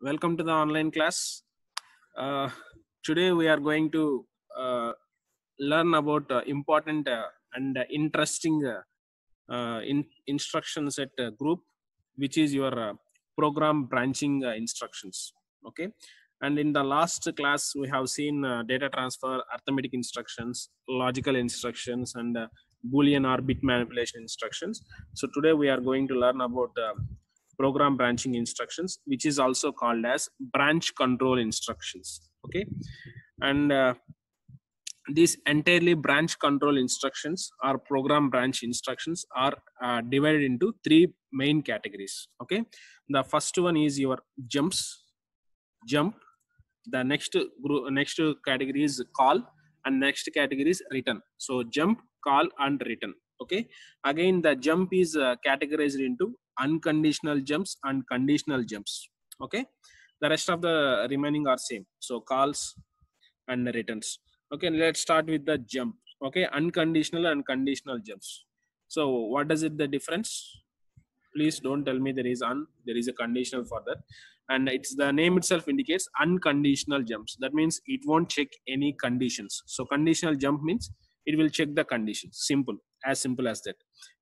Welcome to the online class. Today we are going to learn about important and interesting instruction set group, which is your program branching instructions. Okay, and in the last class we have seen data transfer, arithmetic instructions, logical instructions, and Boolean or bit manipulation instructions. So today we are going to learn about program branching instructions, which is also called as branch control instructions. Okay, and these entirely branch control instructions or program branch instructions are divided into three main categories. Okay, the first one is your jump. The next category is call, and next category is return. So jump, call, and return. Okay, again the jump is categorized into unconditional jumps and conditional jumps. Okay, the rest of the remaining are same, so calls and returns. Okay, let's start with the jump. Okay, unconditional and conditional jumps. So what is it the difference? Please don't tell me there is a conditional for that. And it's the name itself indicates unconditional jumps. That means it won't check any conditions. So conditional jump means it will check the conditions. Simple as that.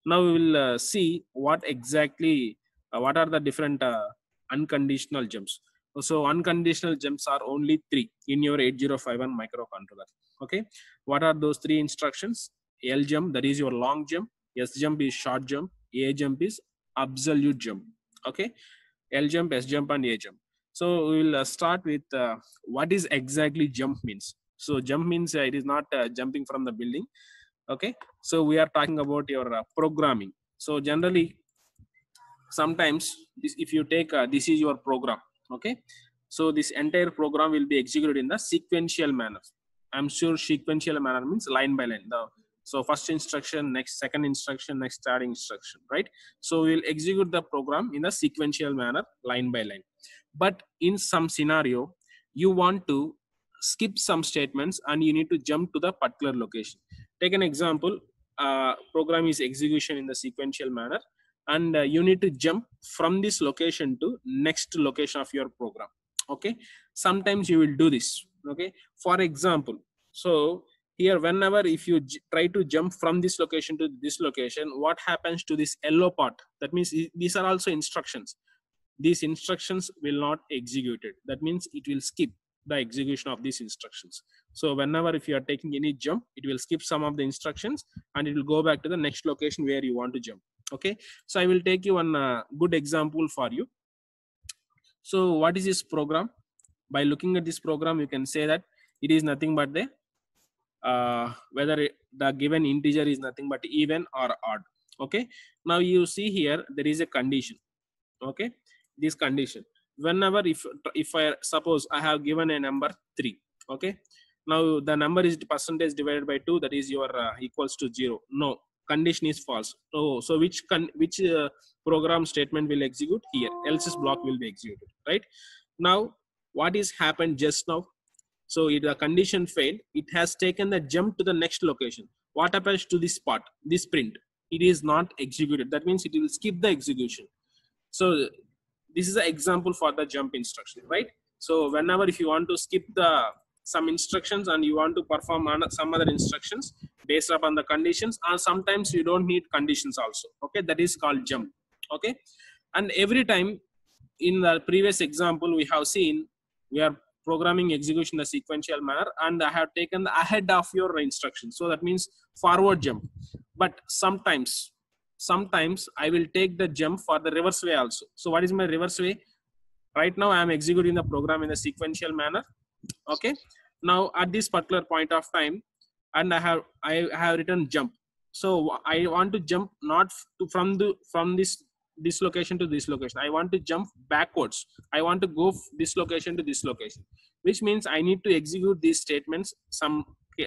Now we will see what exactly what are the different unconditional jumps. So unconditional jumps are only three in your 8051 microcontroller. Okay, what are those three instructions? L jump, that is your long jump. S jump is short jump. A jump is absolute jump. Okay, L jump, S jump, and A jump. So we will start with what is exactly jump means. So jump means it is not jumping from the building. Okay, so we are talking about your programming. So generally, sometimes if you take this is your program. Okay, so this entire program will be executed in the sequential manner. I'm sure sequential manner means line by line. So first instruction, next second instruction, next third instruction, right? So we'll execute the program in a sequential manner, line by line. But in some scenario, you want to skip some statements and you need to jump to the particular location. Take an example. Program is execution in the sequential manner, and you need to jump from this location to next location of your program. Okay, sometimes you will do this. Okay, for example, so here whenever if you try to jump from this location to this location, what happens to this yellow part? That means these are also instructions. These instructions will not executed. That means it will skip the execution of these instructions. So whenever if you are taking any jump, it will skip some of the instructions and it will go back to the next location where you want to jump. Okay, so I will take you one good example for you. So what is this program? By looking at this program, you can say that it is nothing but the whether the given integer is nothing but even or odd. Okay, now you see here there is a condition. Okay, this condition, whenever if I suppose I have given a number 3. Okay, now the number is percentage divided by 2, that is your equals to 0. No, condition is false. Oh, so which program statement will execute here? Else's block will be executed, right? Now what is happened just now? So if the condition failed, it has taken the jump to the next location. What happens to this part, this print? It is not executed. That means it will skip the execution. So this is an example for the jump instruction, right? So whenever if you want to skip the some instructions and you want to perform some other instructions based upon the conditions, or sometimes you don't need conditions also. Okay, that is called jump. Okay, and every time in the previous example we have seen we are programming execution in a sequential manner, and I have taken the ahead of your instruction. So that means forward jump. But sometimes I will take the jump for the reverse way also. So what is my reverse way? Right now I am executing the program in a sequential manner. Okay, now at this particular point of time, and I have written jump. So I want to jump not to from this location to this location. I want to jump backwards. I want to go this location to this location, which means I need to execute these statements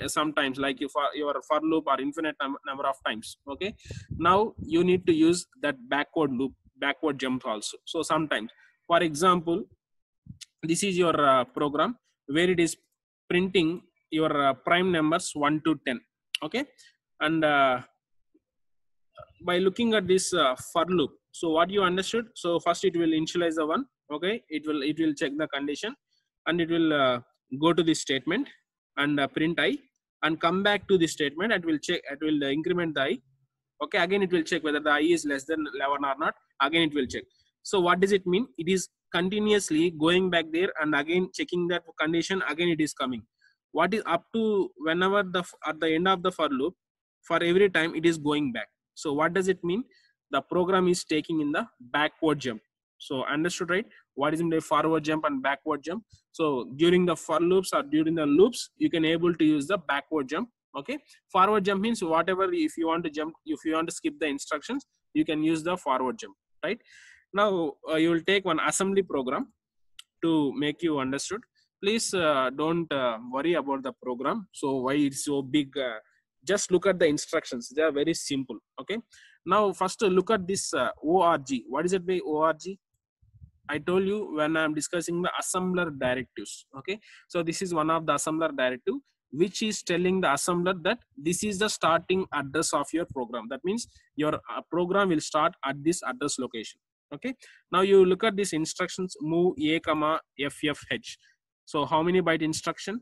sometimes, like your for loop or infinite number of times. Okay, now you need to use that backward jump also. So sometimes, for example, this is your program where it is printing your prime numbers 1 to 10. Okay, and by looking at this for loop, so what you understood? So first it will initialize the 1. Okay, it will check the condition, and it will go to this statement and print I, and come back to this statement. It will check, it will increment the I. Okay, again it will check whether the I is less than 11 or not. Again it will check. So what does it mean? It is continuously going back there and again checking that condition. Again it is coming. What is up to whenever the at the end of the for loop, for every time it is going back. So what does it mean? The program is taking in the backward jump. So understood, right? What is in the forward jump and backward jump? So during the for loops or during the loops, you can able to use the backward jump. Okay, forward jump means whatever, if you want to jump, if you want to skip the instructions, you can use the forward jump, right? Now you will take one assembly program to make you understood. Please don't worry about the program. So why it's so big? Just look at the instructions. They are very simple. Okay. Now first look at this org. What is it by org? I told you when I'm discussing the assembler directives. Okay. So this is one of the assembler directive, which is telling the assembler that this is the starting address of your program. That means your program will start at this address location. Okay. Now you look at these instructions, move a comma ffh. So how many byte instruction?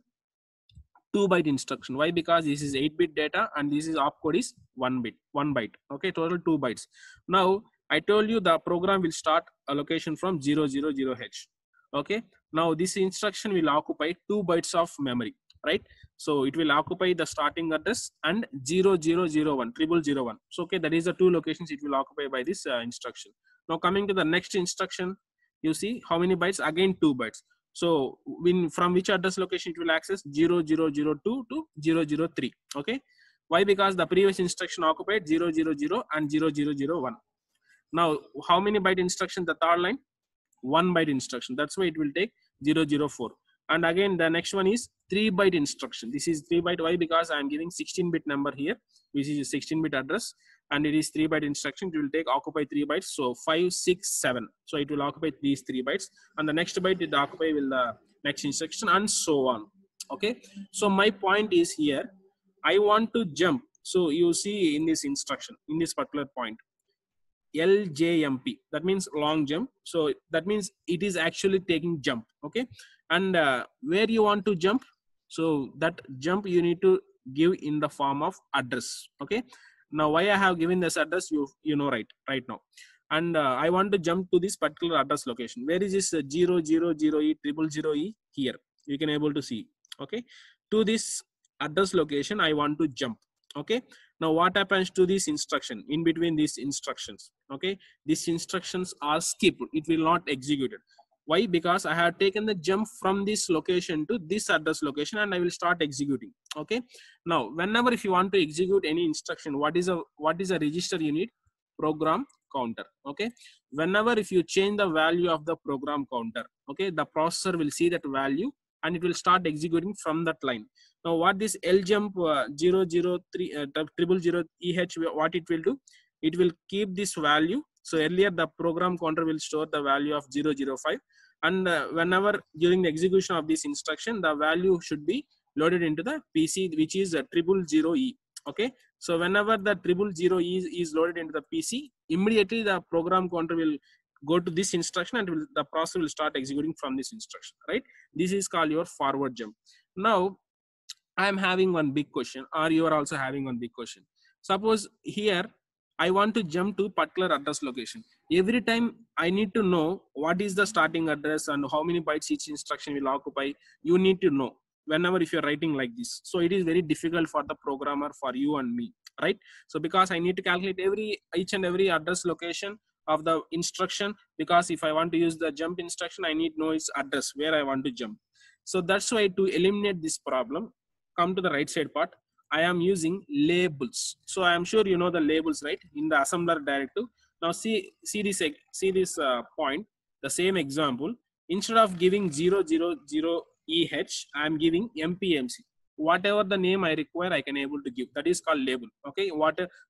2 byte instruction. Why? Because this is 8-bit data and this is opcode is 1 byte. Okay, total 2 bytes. Now I told you the program will start allocation from 000h. Okay, now this instruction will occupy 2 bytes of memory, right? So it will occupy the starting address and 0001 0001. So okay, that is the 2 locations it will occupy by this instruction. Now coming to the next instruction, you see how many bytes? Again 2 bytes. So from which address location it will access? 0002 to 003. Okay, why? Because the previous instruction occupied 000 and 0001. Now how many byte instruction? The third line, 1 byte instruction. That's why it will take 004. And again the next one is 3 byte instruction. This is 3 byte. Why? Because I am giving 16-bit number here, which is a 16-bit address, and it is 3 byte instruction. It will take occupy 3 bytes. So 5, 6, 7. So it will occupy these 3 bytes, and the next byte it occupy will the next instruction, and so on. Okay. So my point is here, I want to jump. So you see in this instruction, in this particular point, LJMP, that means long jump. So that means it is actually taking jump. Okay, and where you want to jump, so that jump you need to give in the form of address. Okay, now why I have given this address, you know right now, and I want to jump to this particular address location. Where is this 000E 000E? Here you can able to see. Okay, to this address location I want to jump. Okay, now what happens to this instruction in between these instructions? Okay, these instructions are skipped. It will not execute it. Why? Because I have taken the jump from this location to this address location and I will start executing. Okay, now whenever if you want to execute any instruction, what is a register you need? Program counter. Okay, whenever if you change the value of the program counter, okay, the processor will see that value and it will start executing from that line. Now what this ljump 003 000EH, what it will do? It will keep this value. So earlier the program counter will store the value of 005, and whenever during the execution of this instruction, the value should be loaded into the PC, which is 000E. Okay, so whenever the 000E is loaded into the PC, immediately the program counter will go to this instruction and the processor will start executing from this instruction, right? This is called your forward jump. Now I am having one big question, or you are also having one big question. Suppose here I want to jump to particular address location. Every time I need to know what is the starting address and how many bytes each instruction will occupy. You need to know whenever if you're writing like this. So it is very difficult for the programmer, for you and me, right? So because I need to calculate each and every address location of the instruction, because if I want to use the jump instruction, I need to know its address where I want to jump. So that's why to eliminate this problem, come to the right side part, I am using labels. So I am sure you know the labels, right? In the assembler directive. Now see this point, the same example. Instead of giving 000EH, I am giving MPMC. Whatever the name I require, I can able to give. That is called label. Okay.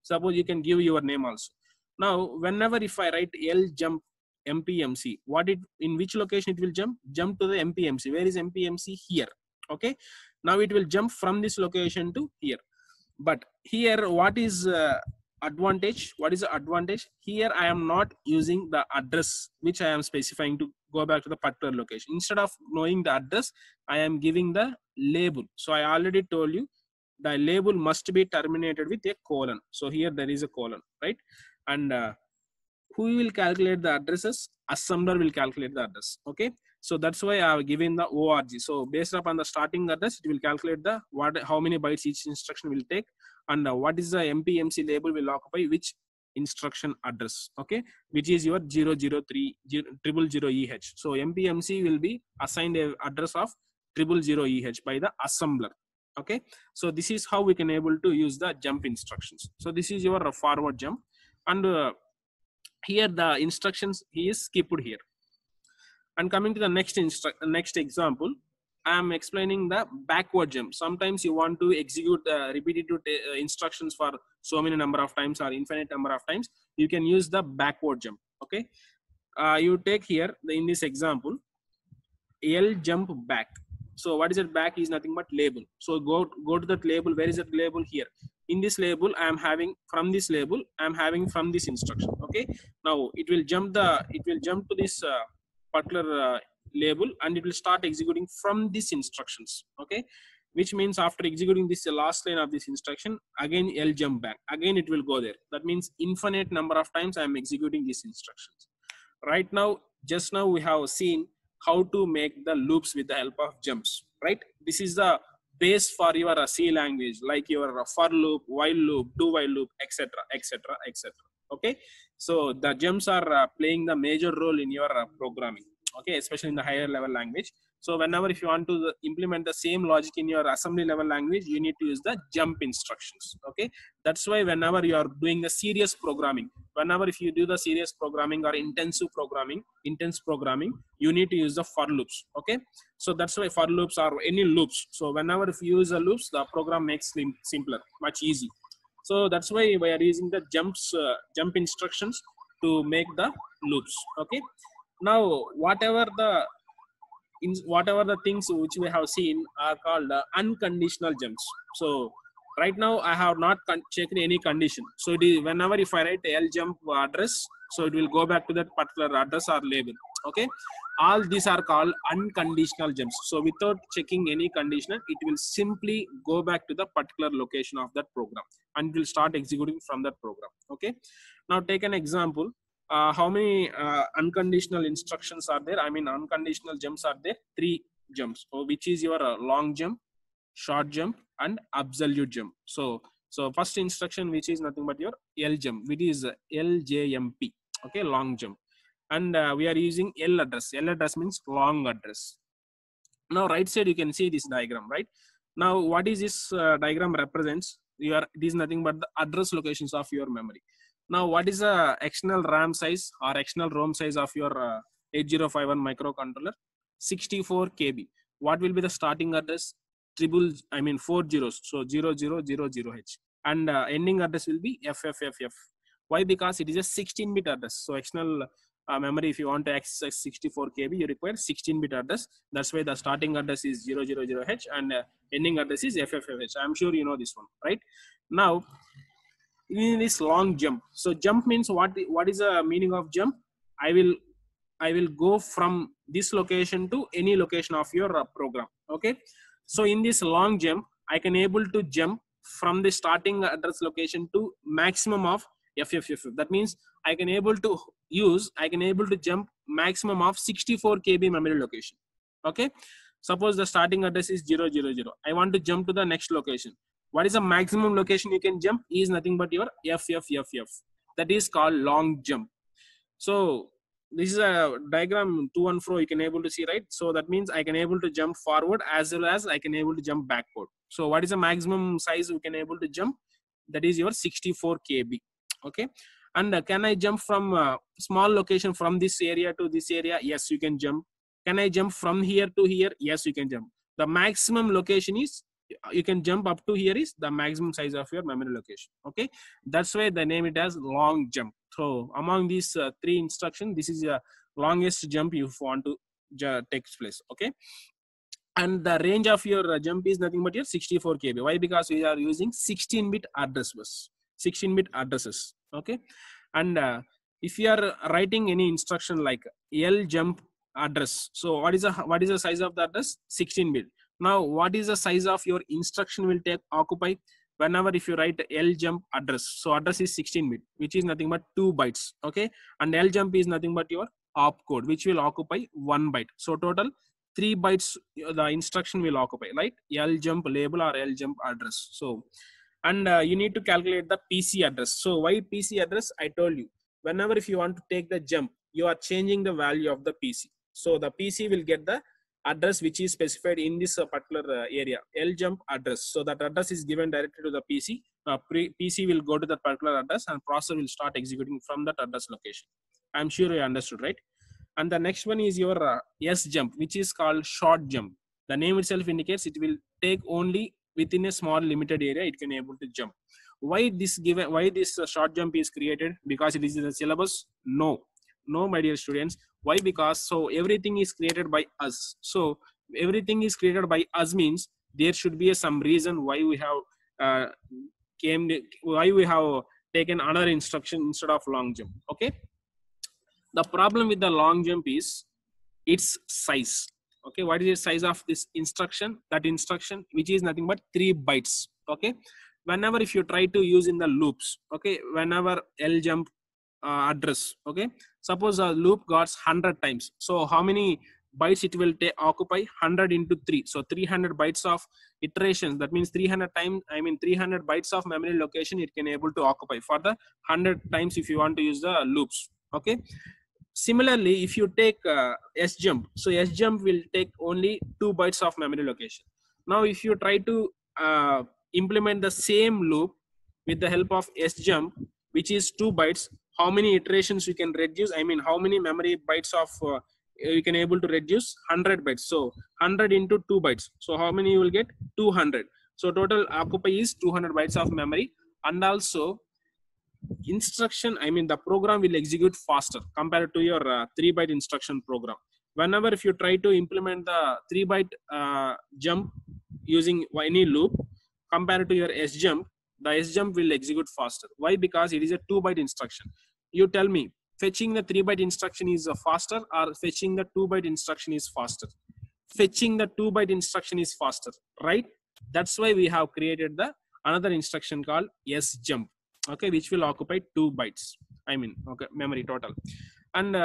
Suppose you can give your name also. Now, whenever if I write ljump MPMC, in which location it will jump? Jump to the MPMC. Where is MPMC? Here. Okay. Now it will jump from this location to here. But here, what is advantage. What is the advantage? Here I am not using the address which I am specifying to go back to the particular location. Instead of knowing the address, I am giving the label. So I already told you the label must be terminated with a colon. So here there is a colon, right? And who will calculate the addresses? Assembler will calculate the address. Okay, so that's why I have given the org. So based upon the starting address, it will calculate the how many bytes each instruction will take, and what is the MPMC label will occupy which instruction address. Okay, which is your 003 000EH. So MPMC will be assigned a address of 000EH by the assembler. Okay, so this is how we can able to use the jump instructions. So this is your forward jump, and here the instructions is skipped here. And coming to the next example, I am explaining the backward jump. Sometimes you want to execute repetitive instructions for so many number of times or infinite number of times. You can use the backward jump. Okay, you take here in this example L jump back. So what is it? Back is nothing but label. So go to that label. Where is that label? Here. In this label, I am having from this label, I am having from this instruction. Okay. Now it will jump to this particular label, and it will start executing from these instructions. Okay. Which means after executing this last line of this instruction, again L jump back. Again it will go there. That means infinite number of times I am executing these instructions. Right now, just now we have seen how to make the loops with the help of jumps, right? This is the base for your C language, like your for loop, while loop, do while loop, etc., etc., etc. Okay, so the jumps are playing the major role in your programming. Okay, especially in the higher level language. So whenever if you want to implement the same logic in your assembly level language, you need to use the jump instructions. Okay, that's why whenever you are doing the serious programming, whenever if you do the serious programming or intense programming, you need to use the for loops. Okay, so that's why for loops are any loops. So whenever if you use the loops, the program makes simpler, much easy. So that's why we are using the jump instructions to make the loops. Okay, now whatever the things which we have seen are called unconditional jumps. So right now I have not checked any condition. So it is whenever if I write L jump address, so it will go back to that particular address or label. Okay, all these are called unconditional jumps. So without checking any conditional, it will simply go back to the particular location of that program and will start executing from that program. Okay, now take an example. How many unconditional instructions are there? I mean, unconditional jumps are there. 3 jumps, so which is your long jump, short jump, and absolute jump. So first instruction, which is nothing but your L jump, which is LJMP. Okay, long jump, and we are using L address. L address means long address. Now, right side you can see this diagram, right? Now, what is this diagram represents? It is nothing but the address locations of your memory. Now, what is the external RAM size or external ROM size of your 8051 microcontroller? 64 KB. What will be the starting address? 4 zeros, so 0000H, and ending address will be FFFF. Why? Because it is a 16-bit address. So external memory, if you want to access 64 KB, you require 16-bit address. That's why the starting address is 000H and ending address is FFFH. I'm sure you know this one, right? Now, in this long jump, so jump means what is the meaning of jump? I will go from this location to any location of your program. Okay, so in this long jump, I can able to jump from the starting address location to maximum of FFFF. That means I can able to jump maximum of 64 KB memory location. Okay, suppose the starting address is 000. I want to jump to the next location. What is the maximum location you can jump? Is nothing but your FFFF. That is called long jump. So this is a diagram to and fro you can able to see, right? So that means I can able to jump forward as well as I can able to jump backward. So what is the maximum size we can able to jump? That is your 64 KB. Okay, and can I jump from small location from this area to this area? Yes, you can jump. Can I jump from here to here? Yes, you can jump. The maximum location is you can jump up to here is the maximum size of your memory location. Okay, that's why they name it as long jump. So among these 3 instructions, this is the longest jump you want to take place. Okay, and the range of your jump is nothing but your 64 KB. Why? Because we are using 16-bit address bus. 16-bit addresses. Okay, and if you are writing any instruction like ljump address, so what is the size of the address? 16-bit. Now what is the size of your instruction will take occupy whenever if you write ljump address? So address is 16-bit, which is nothing but 2 bytes. Okay, and ljump is nothing but your opcode, which will occupy 1 byte. So total 3 bytes the instruction will occupy, right? ljump label or ljump address. So and you need to calculate the PC address. So why PC address? I told you, whenever if you want to take the jump, you are changing the value of the PC. So the PC will get the address which is specified in this particular area, ljump address. So that address is given directly to the PC. PC will go to that particular address and processor will start executing from that address location. I'm sure you understood, right? And the next one is your sjump, which is called short jump. The name itself indicates it will take only within a small limited area it can able to jump. Why this short jump is created? Because it is in the syllabus? No, my dear students. Why? Because so everything is created by us. So everything is created by us means there should be some reason why we have why we have taken another instruction instead of long jump. Okay, the problem with the long jump is its size. Okay, what is the size of this instruction? That instruction which is nothing but 3 bytes. Okay, whenever if you try to use in the loops, okay, whenever ljump address, okay, suppose a loop got 100 times, so how many bytes it will occupy? 100 into 3, so 300 bytes of iterations. That means 300 times, 300 bytes of memory location it can able to occupy for the 100 times if you want to use the loops. Okay, similarly if you take sjump, so sjump will take only 2 bytes of memory location. Now if you try to implement the same loop with the help of sjump, which is 2 bytes, how many iterations you can reduce? How many memory bytes of you can able to reduce? 100 bytes. So 100 into 2 bytes, so how many you will get? 200. So total occupy is 200 bytes of memory. And also instruction, the program will execute faster compared to your 3 byte instruction program. Whenever if you try to implement the 3 byte jump using any loop compared to your sjump, the sjump will execute faster. Why? Because it is a 2 byte instruction. You tell me, fetching the 3 byte instruction is faster or fetching the 2 byte instruction is faster? Fetching the 2 byte instruction is faster, right? That's why we have created the another instruction called sjump. Okay, which will occupy 2 bytes, okay, memory total. And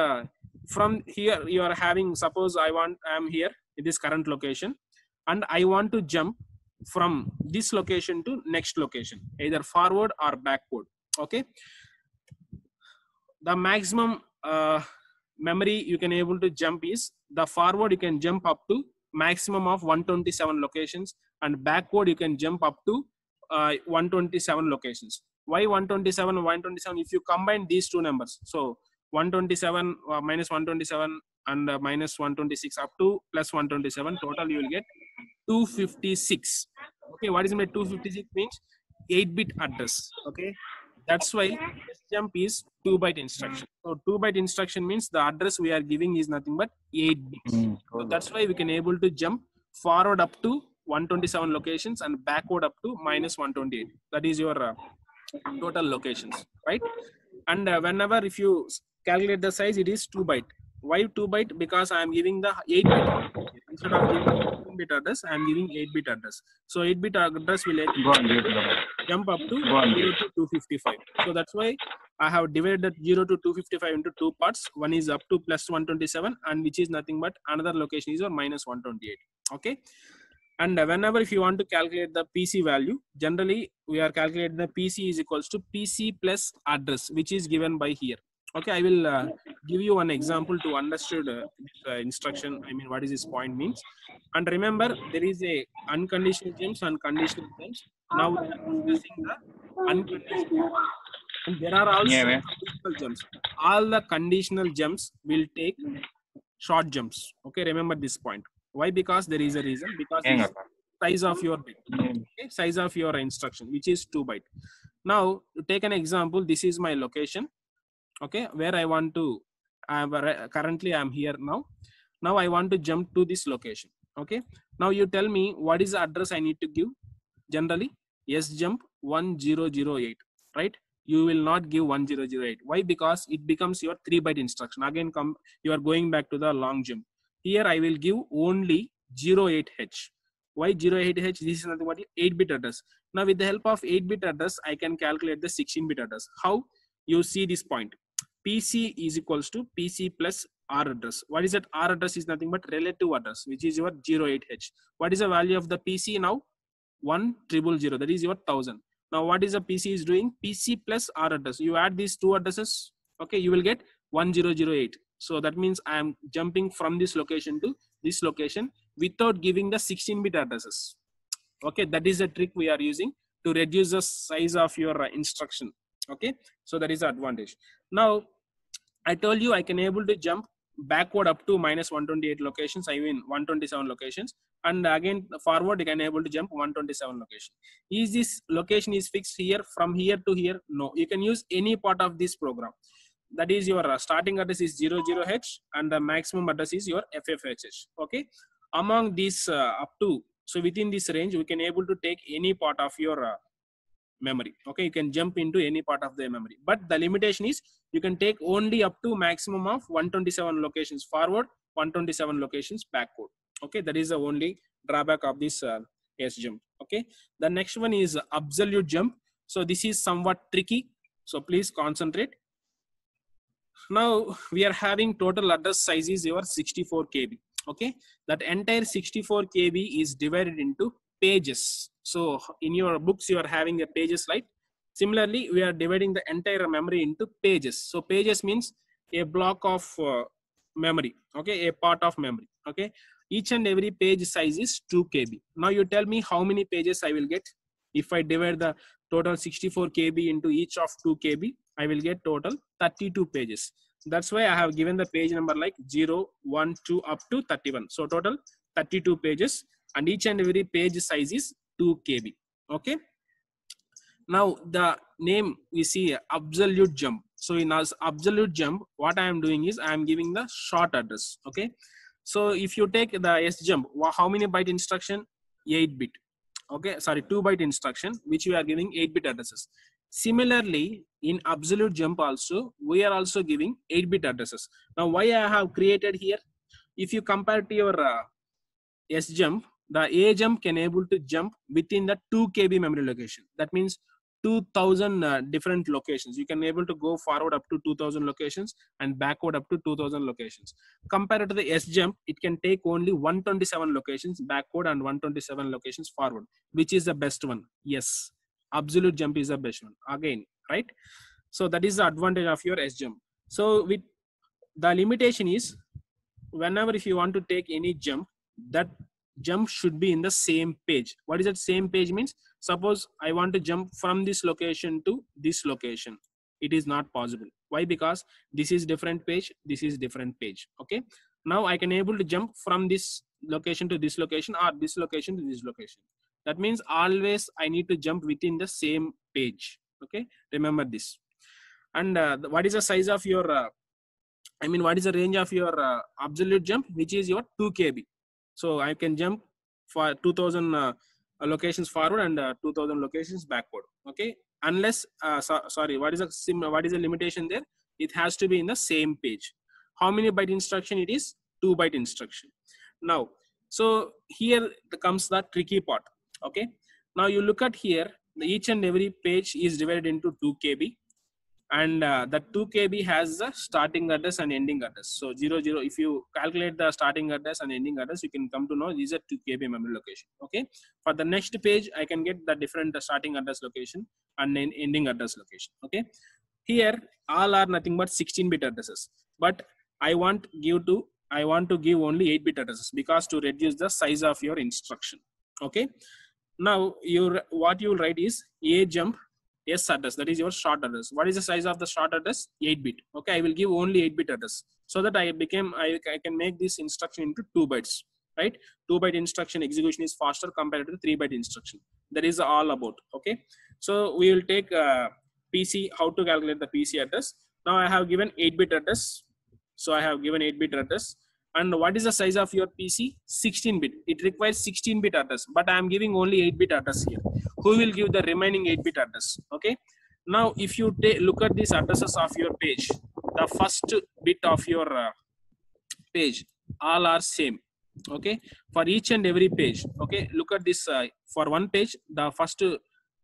from here you are having, suppose I am here in this current location and I want to jump from this location to next location, either forward or backward. Okay, the maximum memory you can able to jump is the forward you can jump up to maximum of 127 locations, and backward you can jump up to 127 locations. Why 127? 127, if you combine these two numbers, so 127 minus 127 and minus 126 up to plus 127, total you will get 256. Okay, what is my 256 means? 8-bit address. Okay, that's why sjump is 2 byte instruction. So 2 byte instruction means the address we are giving is nothing but 8 bits. So that's why we can able to jump forward up to 127 locations and backward up to minus 128. That is your total locations, right? And whenever if you calculate the size, it is 2 byte. Why 2 byte? Because I am giving the 8 bit instead of giving 16-bit address, I am giving 8-bit address. So 8-bit address will jump up to 0 to 255. So that's why I have divided that 0 to 255 into 2 parts. One is up to plus 127, and which is nothing but another location is or minus 128. Okay. And whenever if you want to calculate the PC value, generally we are calculating the PC is equals to PC plus address, which is given by here. Okay, I will give you one example to understand this instruction. What is this point means. And remember, there is a unconditional jumps and conditional jumps. Now we are discussing the unconditional. And there are also conditional jumps. All the conditional jumps will take short jumps. Okay, remember this point. Why? Because there is a reason. Because the size of your bit, okay, size of your instruction, which is 2 byte. Now, to take an example, this is my location. Okay, where I want to. Currently, I am here now. Now I want to jump to this location. Okay. Now you tell me what is the address I need to give. Generally, sjump 1008. right? You will not give 1008. Why? Because it becomes your 3-byte instruction. Again, you are going back to the long jump. Here I will give only 08H. Why 08H? This is nothing but 8-bit address. Now with the help of 8-bit address, I can calculate the 16-bit address. How? You see this point. PC is equals to PC plus R address. What is that? R address is nothing but relative address, which is your 08H. What is the value of the PC now? 1000. That is your 1000. Now what is the PC is doing? PC plus R address. You add these two addresses, okay, you will get 1008. So that means I am jumping from this location to this location without giving the 16-bit addresses. Okay, that is the trick we are using to reduce the size of your instruction. Okay, so that is the advantage. Now I told you I can able to jump backward up to minus 128 locations, I mean 127 locations, and again forward you can able to jump 127 locations. Is this location is fixed here from here to here? No, you can use any part of this program. That is your starting address is 00H and the maximum address is your FFHH. Okay, among these up to, so within this range we can able to take any part of your memory. Okay, you can jump into any part of the memory, but the limitation is you can take only up to maximum of 127 locations forward, 127 locations backward. Okay, that is the only drawback of this SJump. Okay, the next one is absolute jump. So this is somewhat tricky, so please concentrate. Now we are having total address size is your 64 KB. Okay, that entire 64 KB is divided into pages. So in your books you are having a pages, right? Similarly, we are dividing the entire memory into pages. So pages means a block of memory, okay, a part of memory. Okay, each and every page size is 2 KB. Now you tell me how many pages I will get. If I divide the total 64 KB into each of 2 KB, I will get total 32 pages. That's why I have given the page number like 0, 1, 2 up to 31. So total 32 pages, and each and every page size is 2 KB. Okay. Now the name we see absolute jump. So in our absolute jump, what I am doing is I am giving the short address. Okay. So if you take the SJump, how many byte instruction? 8-bit. Okay, sorry, 2-byte instruction, which we are giving 8-bit addresses. Similarly, in absolute jump also, we are also giving 8-bit addresses. Now, why I have created here? If you compare to your SJump, the AJump can able to jump within the 2 KB memory location. That means 2000 different locations. You can able to go forward up to 2000 locations and backward up to 2000 locations. Compared to the SJump, it can take only 127 locations backward and 127 locations forward. Which is the best one? Yes, absolute jump is the best one. Again, right? So that is the advantage of your SJump. So with the limitation is, whenever if you want to take any jump, that jump should be in the same page. What is that same page means? Suppose I want to jump from this location to this location. It is not possible. Why? Because this is different page, this is different page. Okay. Now I can able to jump from this location to this location, or this location to this location. That means always I need to jump within the same page. Okay. Remember this. And what is the size of your, what is the range of your absolute jump, which is your 2 KB. So I can jump for 2000 locations forward and 2000 locations backward. Okay, unless sorry, what is the limitation there? It has to be in the same page. How many byte instruction it is? 2-byte instruction. Now, so here comes the tricky part. Okay, now you look at here, each and every page is divided into 2 KB. And the 2 KB has the starting address and ending address. So 00, if you calculate the starting address and ending address, you can come to know these are 2 KB memory location. Okay. For the next page, I can get the different starting address location and then ending address location. Okay. Here, all are nothing but 16-bit addresses. But I want to give only 8-bit addresses, because to reduce the size of your instruction. Okay. Now, what you will write is AJump S address, that is your short address. What is the size of the short address? 8-bit. Okay, I will give only 8-bit address, so that I can make this instruction into 2 bytes, right? 2-byte instruction execution is faster compared to the 3-byte instruction. That is all about. Okay, so we will take PC, how to calculate the PC address. Now I have given 8-bit address. So I have given 8-bit address. And what is the size of your PC? 16-bit. It requires 16-bit address, but I am giving only 8-bit address here. Who will give the remaining 8-bit address? Okay. Now, if you look at these addresses of your page, the first bit of your page, all are same. Okay, for each and every page. Okay, look at this. For one page, the first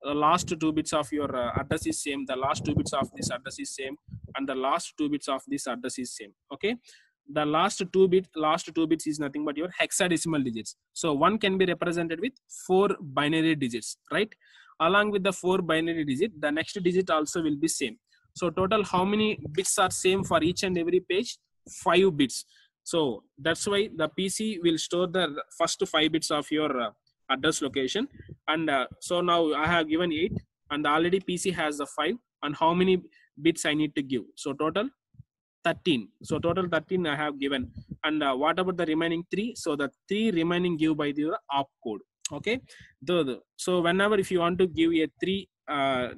last two bits of your address is same. The last two bits of this address is same, and the last two bits of this address is same. Okay, the last two bits is nothing but your hexadecimal digits. So one can be represented with 4 binary digits, right? Along with the 4 binary digit, the next digit also will be same. So total, how many bits are same for each and every page? 5 bits. So that's why the PC will store the first 5 bits of your address location. And so now I have given 8, and already PC has the 5. And how many bits I need to give? So total 13. So total 13 I have given. And what about the remaining 3? So the 3 remaining give by the opcode. Okay. So whenever if you want to give a 3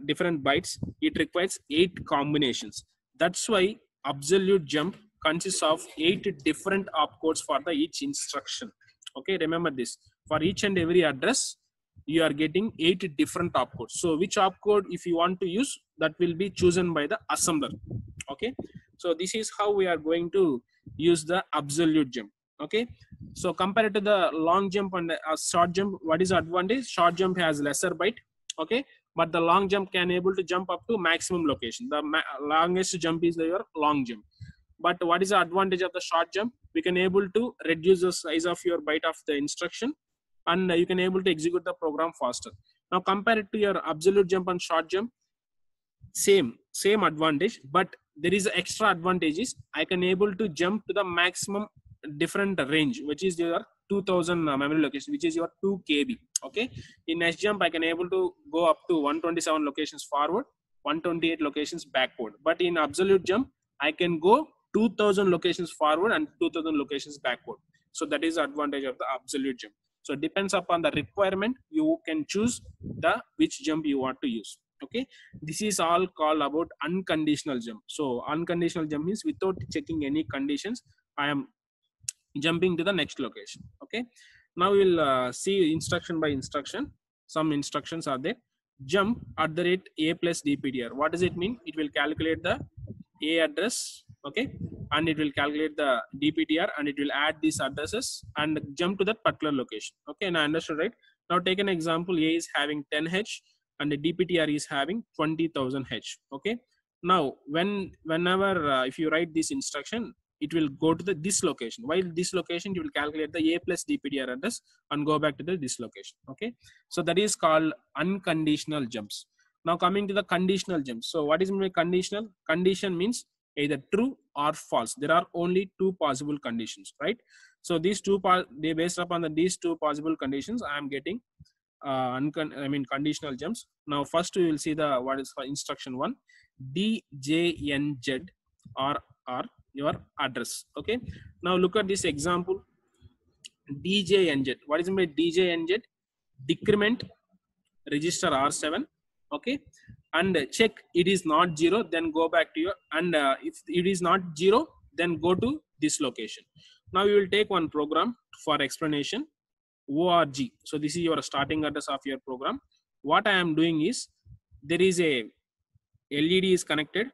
different bytes, it requires 8 combinations. That's why absolute jump consists of 8 different opcodes for the each instruction. Okay, remember this. For each and every address, you are getting 8 different opcodes. So which opcode if you want to use, that will be chosen by the assembler. Okay, so this is how we are going to use the absolute jump. Okay, so compared to the long jump and short jump, what is the advantage? Short jump has lesser byte. Okay, but the long jump can able to jump up to maximum location. The longest jump is your long jump. But what is the advantage of the short jump? We can able to reduce the size of your byte of the instruction, and you can able to execute the program faster. Now compare it to your absolute jump and short jump, same advantage, but there is extra advantages. I can able to jump to the maximum different range, which is your 2000 memory location, which is your 2 KB. Okay, in S jump I can able to go up to 127 locations forward, 128 locations backward. But in absolute jump I can go 2000 locations forward and 2000 locations backward. So that is the advantage of the absolute jump. So it depends upon the requirement, you can choose the which jump you want to use. Okay, this is all called about unconditional jump. So unconditional jump means without checking any conditions, I am jumping to the next location. Okay, now we will see instruction by instruction. Some instructions are there. Jump at the rate a plus dptr. What does it mean? It will calculate the a address. Okay, and it will calculate the dptr, and it will add these addresses and jump to that particular location. Okay, and I understood, right? Now take an example. A is having 10h and the dptr is having 20,000h. Okay, now whenever if you write this instruction, it will go to this location. While this location, you will calculate the a plus dptr address and go back to this location. Okay, so that is called unconditional jumps. Now coming to the conditional jumps. So what is mean by conditional? Condition means either true or false. There are only 2 possible conditions, right? So these they based upon these 2 possible conditions, I am getting conditional jumps. Now first we will see the what is for instruction 1, djnz or your address. Okay, now look at this example. djnz. What is meant by djnz? Decrement register R7. Okay, and check it is not 0, then go back to your, and if it is not 0, then go to this location. Now we will take one program for explanation. org. So this is your starting address of your program. What I am doing is, there is a LED is connected.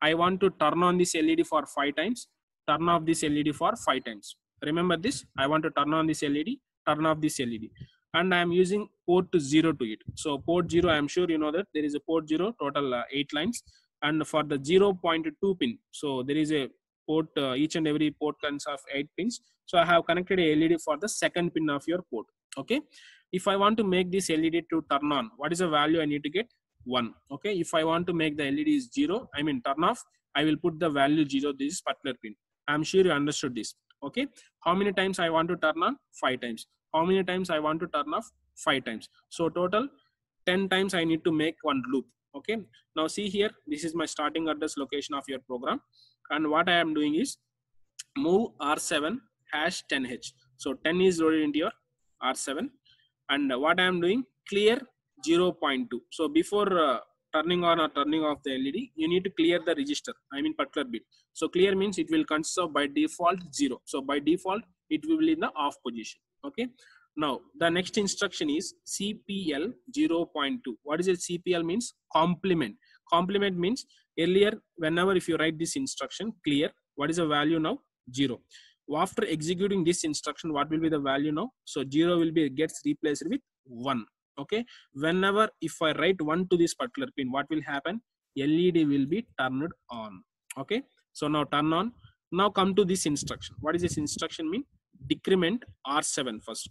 I want to turn on this LED for 5 times, turn off this LED for 5 times. Remember this, I want to turn on this LED, turn off this LED, and I am using port 0 to it. So port 0, I am sure you know that there is a port 0, total 8 lines, and for the 0.2 pin, so there is a port, each and every port consists of 8 pins. So I have connected a LED for the second pin of your port. Okay, if I want to make this LED to turn on, what is the value I need to get? 1. Okay, if I want to make the LED is 0, I mean turn off, I will put the value 0, this particular pin. I am sure you understood this. Okay, how many times I want to turn on? 5 times. How many times I want to turn off? 5 times. So total 10 times I need to make one loop. Okay, now see here, this is my starting address location of your program, and what I am doing is move R7 hash 10h. So 10 is loaded into your R7, and what I am doing, clear 0.2. So before turning on or turning off the LED, you need to clear the register, I mean particular bit. So clear means it will consist of by default 0. So by default it will be in the off position. Okay, now the next instruction is CPL 0.2. What is it? CPL means complement. Complement means earlier, whenever if you write this instruction clear, what is the value now? 0. After executing this instruction, what will be the value now? So 0 will be gets replaced with 1. Okay, whenever if I write 1 to this particular pin, what will happen? LED will be turned on. Okay, so now turn on. Now come to this instruction. What is this instruction mean? Decrement R7 first.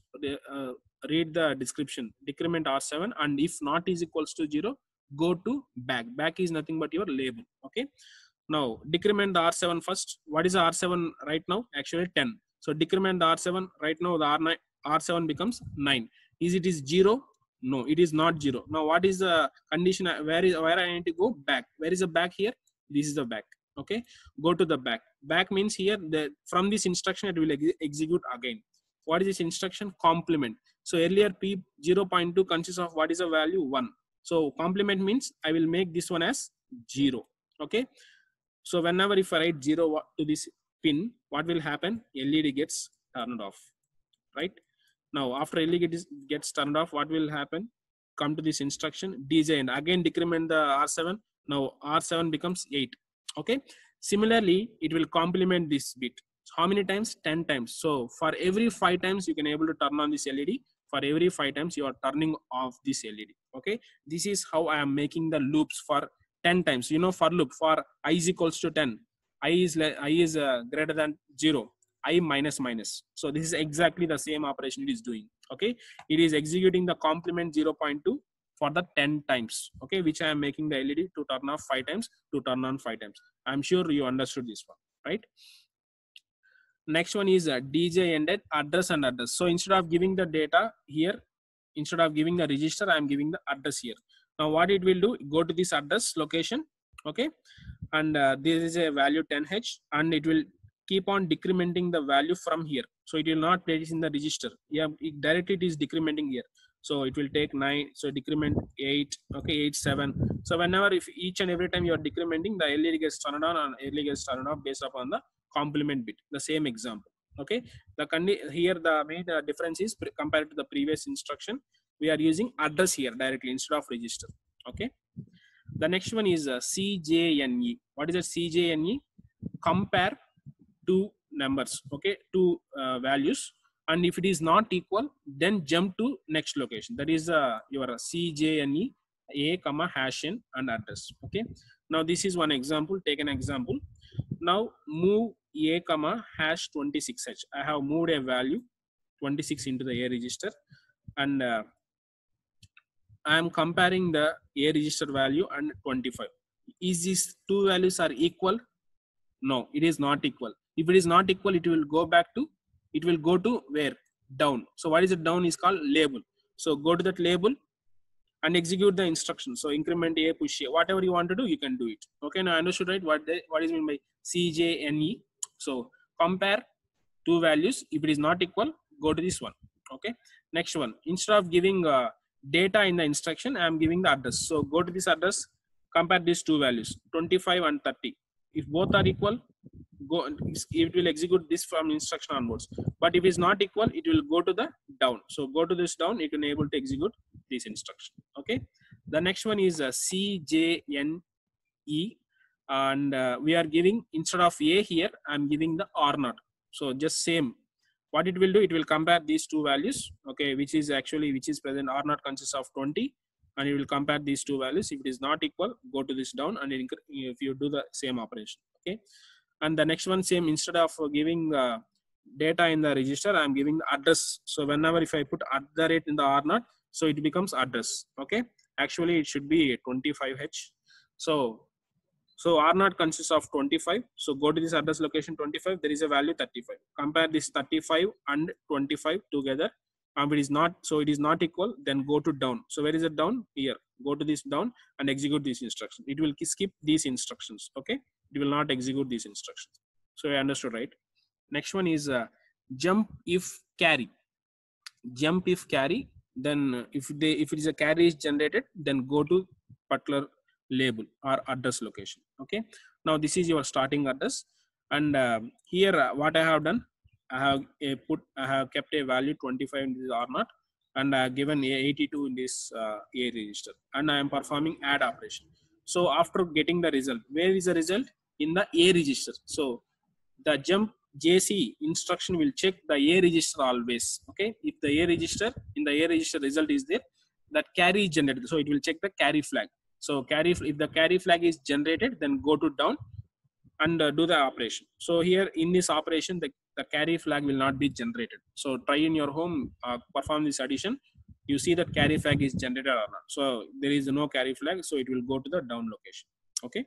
Read the description. Decrement R7, and if not is equals to 0, go to back. Back is nothing but your label. Okay, now decrement the R7 first. What is the R7 right now? Actually 10. So decrement the R7 right now. The R9 R7 becomes 9. Is it is 0? No, it is not 0. Now what is the condition? Where I need to go? Back. Where is the back here? This is the back. Okay, go to the back. Back means here the from this instruction it will execute again. What is this instruction? Complement. So earlier P 0.2 consists of what is the value? 1. So complement means I will make this one as 0. Okay, so whenever if I write 0 to this pin, what will happen? LED gets turned off. Right now, after LED gets turned off, what will happen? Come to this instruction DJ and again decrement the R7. Now R7 becomes 8. Okay, similarly it will complement this bit. So how many times? 10 times. So for every 5 times you can able to turn on this LED. For every 5 times you are turning off this LED. Okay, this is how I am making the loops for 10 times. You know, for loop for I is equals to 10, I is greater than 0, I minus minus. So this is exactly the same operation it is doing. Okay, it is executing the complement 0.2 for the 10 times. Okay, which I am making the LED to turn off 5 times, to turn on 5 times. I'm sure you understood this one, right? Next one is DJ ended address and address. So instead of giving the data here, instead of giving the register, I am giving the address here. Now what it will do, go to this address location. Okay, and this is a value 10H, and it will keep on decrementing the value from here. So it will not place in the register. Yeah, directly it is decrementing here. So it will take 9, so decrement 8, okay, 8, 7. So whenever if each and every time you are decrementing, the LED gets turned on and LED gets turned off based upon the complement bit. The same example. Okay, here the main difference is compared to the previous instruction, we are using address here directly instead of register. Okay, the next one is CJNE. What is a CJNE? Compare two numbers, okay, two values, and if it is not equal, then jump to next location. That is your CJNE a comma hash n and address. Okay, now this is one example. Take an example. Now move a comma hash 26H. I have moved a value 26 into the A register, and I am comparing the A register value and 25. Is these two values are equal? No, it is not equal. If it is not equal, it will go back to, it will go to where? Down. So what is it? Down is called label. So go to that label and execute the instruction. So increment A, push A, whatever you want to do, you can do it. Okay, now I understood, right? What is meant by CJNE? So compare two values. If it is not equal, go to this one. Okay, next one. Instead of giving data in the instruction, I am giving the address. So go to this address, compare these two values, 25 and 30. If both are equal, go, it will execute this from instruction onwards. But if it is not equal, it will go to the down. So go to this down, it will be able to execute this instruction. Okay, the next one is CJNE, and we are giving, instead of A here, I'm giving the R0. So just same, what it will do, it will compare these two values, okay, which is present. R0 consists of 20, and it will compare these two values. If it is not equal, go to this down, and if you do the same operation. Okay, and the next one, same, instead of giving data in the register, I'm giving the address. So whenever if I put @ in the R0, so it becomes address. Okay, actually it should be 25H. So R0 consists of 25. So go to this address location 25. There is a value 35. Compare this 35 and 25 together. If it is not, so it is not equal, then go to down. So where is it down? Here. Go to this down and execute this instruction. It will skip these instructions. Okay, it will not execute these instructions. So I understood, right? Next one is jump if carry. Jump if carry. Then if it is a carry is generated, then go to particular label or address location. Okay, now this is your starting address, and here what I have done, I have kept a value 25 in this R0, and I have given a 82 in this A register, and I am performing add operation. So after getting the result, where is the result? In the A register. So the jump JC instruction will check the A register always. Okay, if the A register, in the A register result is there, that carry is generated. So it will check the carry flag. So carry, if the carry flag is generated, then go to down and do the operation. So here in this operation, the carry flag will not be generated. So try in your home, perform this addition. You see that carry flag is generated or not. So there is no carry flag, so it will go to the down location. Okay.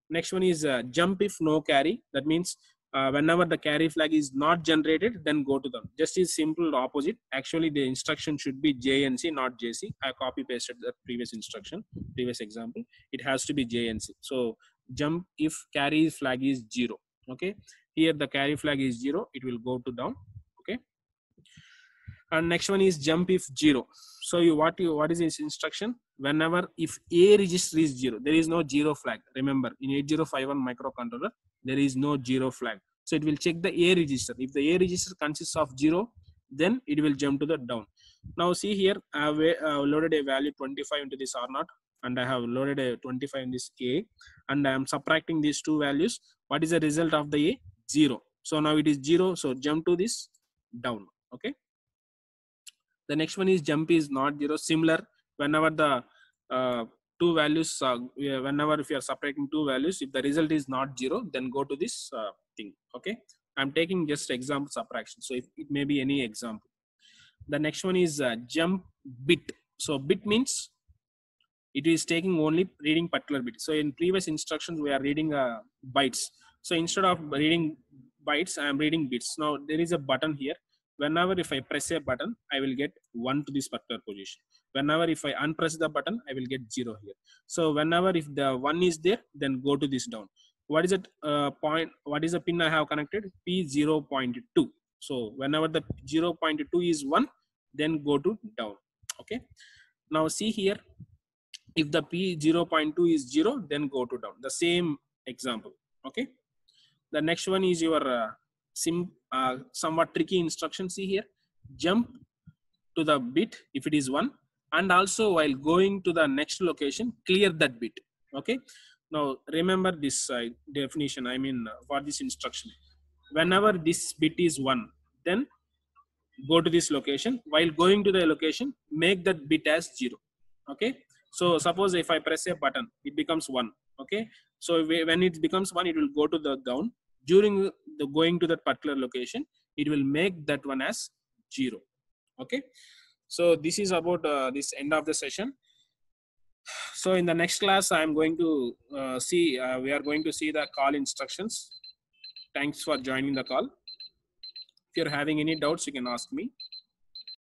Next one is jump if no carry. That means whenever the carry flag is not generated, then go to them. Just is simple opposite. Actually, the instruction should be JNC, not JC. I copy pasted the previous instruction, previous example. It has to be JNC. So jump if carry flag is 0. Okay. Here the carry flag is 0. It will go to down. Okay. And next one is jump if 0. So what is this instruction? Whenever if A register is 0, there is no 0 flag. Remember, in 8051 microcontroller, there is no 0 flag. So it will check the A register. If the A register consists of 0, then it will jump to the down. Now see here, I have loaded a value 25 into this R0, and I have loaded a 25 in this A, and I am subtracting these two values. What is the result of the A? 0. So now it is 0. So jump to this down. Okay. The next one is jump is not 0. Similar, whenever the two values, whenever if you are subtracting two values, if the result is not 0, then go to this thing. Okay. I'm taking just example subtraction. So if it may be any example. The next one is jump bit. So bit means it is taking only reading particular bit. So in previous instructions, we are reading bytes. So instead of reading bytes, I am reading bits. Now there is a button here. Whenever if I press a button, I will get 1 to this particular position. Whenever if I unpress the button, I will get 0 here. So whenever if the 1 is there, then go to this down. What is it point? What is the pin I have connected? P0.2. So whenever the 0.2 is 1, then go to down. Okay. Now see here, if the P0.2 is 0, then go to down. The same example. Okay. The next one is your somewhat tricky instruction. See here, jump to the bit if it is 1, and also while going to the next location, clear that bit. Okay. Now remember this definition. I mean for this instruction, whenever this bit is 1, then go to this location. While going to the location, make that bit as 0. Okay. So suppose if I press a button, it becomes 1. Okay. So when it becomes 1, it will go to the down. During the going to that particular location, it will make that one as 0. Okay. So this is about this end of the session. So in the next class, I am going to we are going to see the call instructions. Thanks for joining the call. If you're having any doubts, you can ask me.